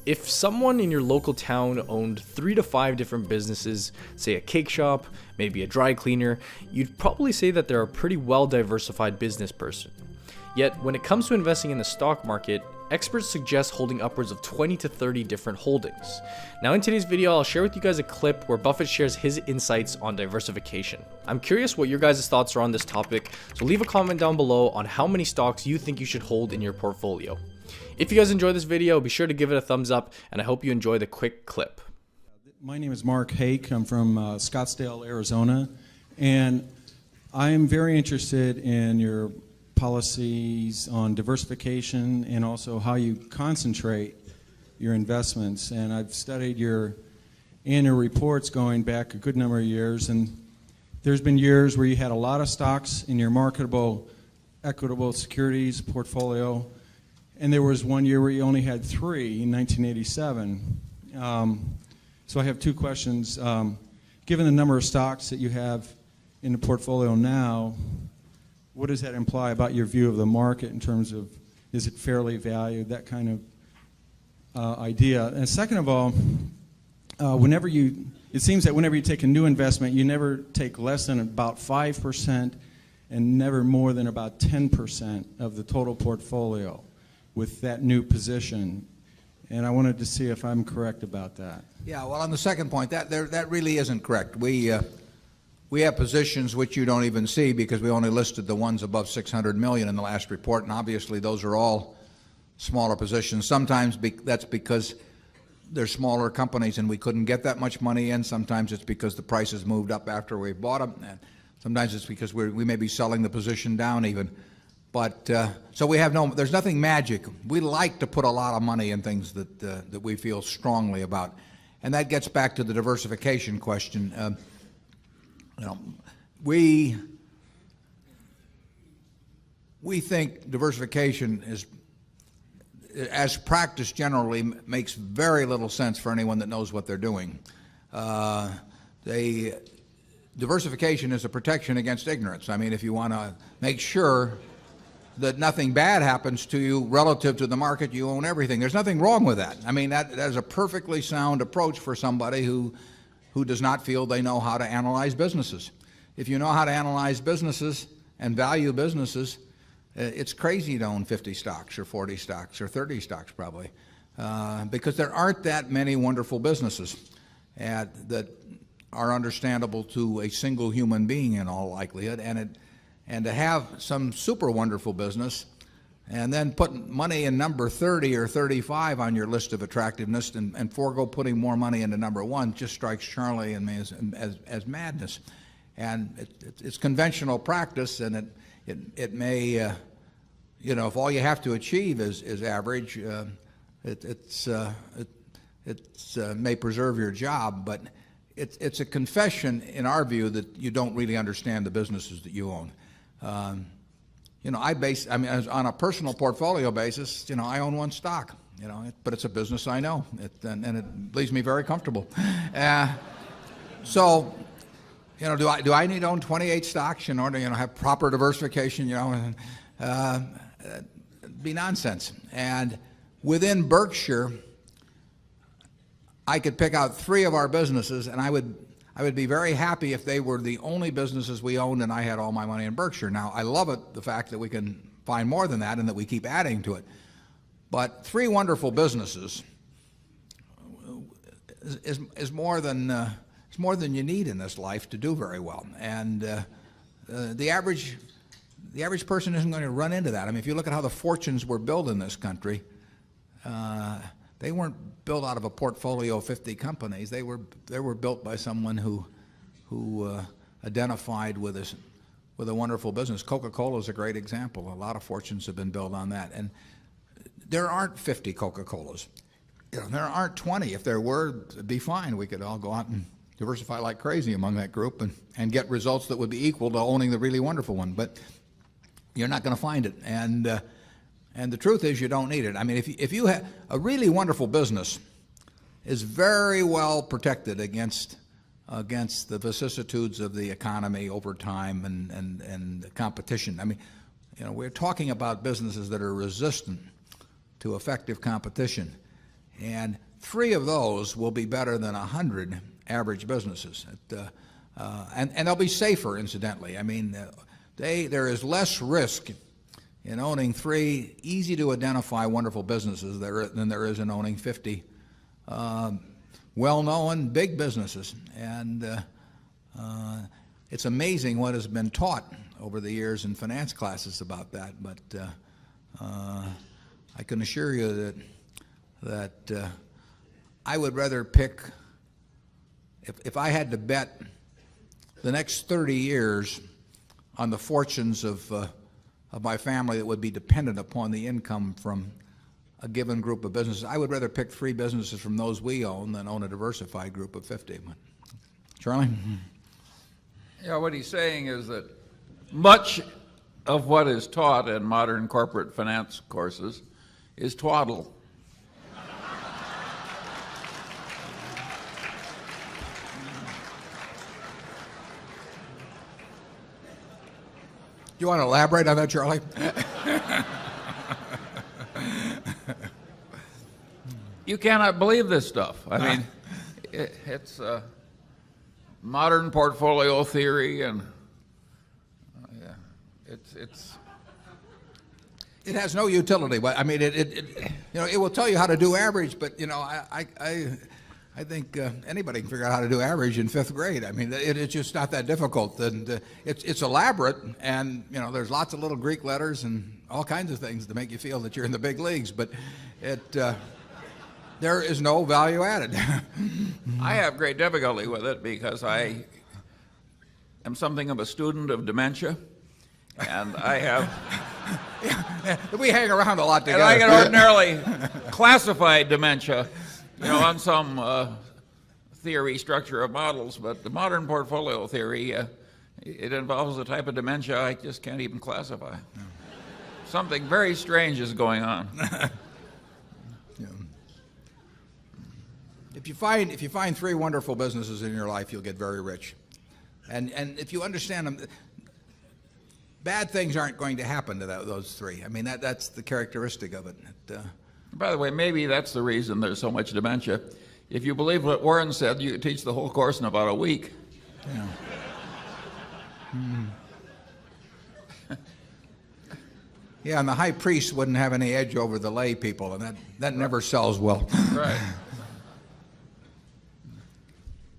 If someone in your local town owned 3 to 5 different businesses, say a cake shop, maybe a dry cleaner, you'd probably say that they're a pretty well diversified business person. Yet, when it comes to investing in the stock market, experts suggest holding upwards of 20 to 30 different holdings. Now in today's video, I'll share with you guys a clip where Buffett shares his insights on diversification. I'm curious what your guys' thoughts are on this topic, so leave a comment down below on how many stocks you think you should hold in your portfolio. If you guys enjoyed this video, be sure to give it a thumbs up, and I hope you enjoy the quick clip. My name is Mark Hake. I'm from Scottsdale, Arizona, and I'm very interested in your policies on diversification and also how you concentrate your investments. And I've studied your annual reports going back a good number of years, and there's been years where you had a lot of stocks in your marketable equitable securities portfolio, and there was one year where you only had 3 in 1987. So I have 2 questions. Given the number of stocks that you have in the portfolio now, what does that imply about your view of the market in terms of, is it fairly valued, that kind of idea? And second of all, it seems that whenever you take a new investment, you never take less than about 5% and never more than about 10% of the total portfolio with that new position. And I wanted to see if I'm correct about that. Yeah, well, on the second point, that really isn't correct. We have positions which you don't even see because we only listed the ones above 600 million in the last report, and obviously those are all smaller positions. Sometimes that's because they're smaller companies and we couldn't get that much money in. Sometimes it's because the prices moved up after we bought them. And sometimes it's because we may be selling the position down even. But so there's nothing magic. We like to put a lot of money in things that we feel strongly about, and that gets back to the diversification question. We think diversification is, as practiced generally, makes very little sense for anyone that knows what they're doing. Diversification is a protection against ignorance. I mean, if you want to make sure that nothing bad happens to you relative to the market, you own everything. There's nothing wrong with that. I mean, that is a perfectly sound approach for somebody who does not feel they know how to analyze businesses. If you know how to analyze businesses and value businesses, it's crazy to own 50 stocks or 40 stocks or 30 stocks probably, because there aren't that many wonderful businesses that are understandable to a single human being in all likelihood. And to have some super wonderful business and then put money in number 30 or 35 on your list of attractiveness and forego putting more money into number 1 just strikes Charlie and me as madness. And it's conventional practice, and it may, if all you have to achieve is average, it may preserve your job, but it's a confession in our view that you don't really understand the businesses that you own. On a personal portfolio basis, I own 1 stock, but it's a business I know, and it leaves me very comfortable. So, do I need to own 28 stocks in order to, have proper diversification? It'd be nonsense. And within Berkshire, I could pick out 3 of our businesses, and I would be very happy if they were the only businesses we owned and I had all my money in Berkshire. Now, I love it, the fact that we can find more than that and that we keep adding to it. But 3 wonderful businesses is more than you need in this life to do very well. And the average person isn't going to run into that. I mean, if you look at how the fortunes were built in this country, they weren't built out of a portfolio of 50 companies. They were built by someone who identified with a wonderful business. Coca-Cola is a great example. A lot of fortunes have been built on that. And there aren't 50 Coca-Colas. There aren't 20. If there were, it'd be fine. We could all go out and diversify like crazy among that group and get results that would be equal to owning the really wonderful one. But you're not going to find it. And the truth is, you don't need it. I mean, if you have a really wonderful business, is very well protected against the vicissitudes of the economy over time and the competition. I mean, we're talking about businesses that are resistant to effective competition. And 3 of those will be better than 100 average businesses. And they'll be safer, incidentally. I mean, there is less risk in owning 3 easy to identify wonderful businesses than there is in owning 50 well-known big businesses. And it's amazing what has been taught over the years in finance classes about that. But I can assure you that I would rather pick, if I had to bet the next 30 years on the fortunes of my family that would be dependent upon the income from a given group of businesses, I would rather pick 3 businesses from those we own than own a diversified group of 50. Charlie? Yeah, what he's saying is that much of what is taught in modern corporate finance courses is twaddle. You want to elaborate on that, Charlie? You cannot believe this stuff. I mean, it's modern portfolio theory, and it has no utility. I mean, it will tell you how to do average, but I think anybody can figure out how to do average in 5th grade. I mean, it's just not that difficult. And it's elaborate, and there's lots of little Greek letters and all kinds of things to make you feel that you're in the big leagues. But there is no value added. I have great difficulty with it because I am something of a student of dementia, and I have. We hang around a lot together. And I get ordinarily classified dementia, on some theory structure of models, but the modern portfolio theory, it involves a type of dementia I just can't even classify. No. Something very strange is going on. Yeah. If you find 3 wonderful businesses in your life, you'll get very rich. And if you understand them, bad things aren't going to happen to those 3. I mean, that's the characteristic of it. By the way, maybe that's the reason there's so much dementia. If you believe what Warren said, you could teach the whole course in about a week. Yeah. Yeah, and the high priest wouldn't have any edge over the lay people, and that never sells well. Right.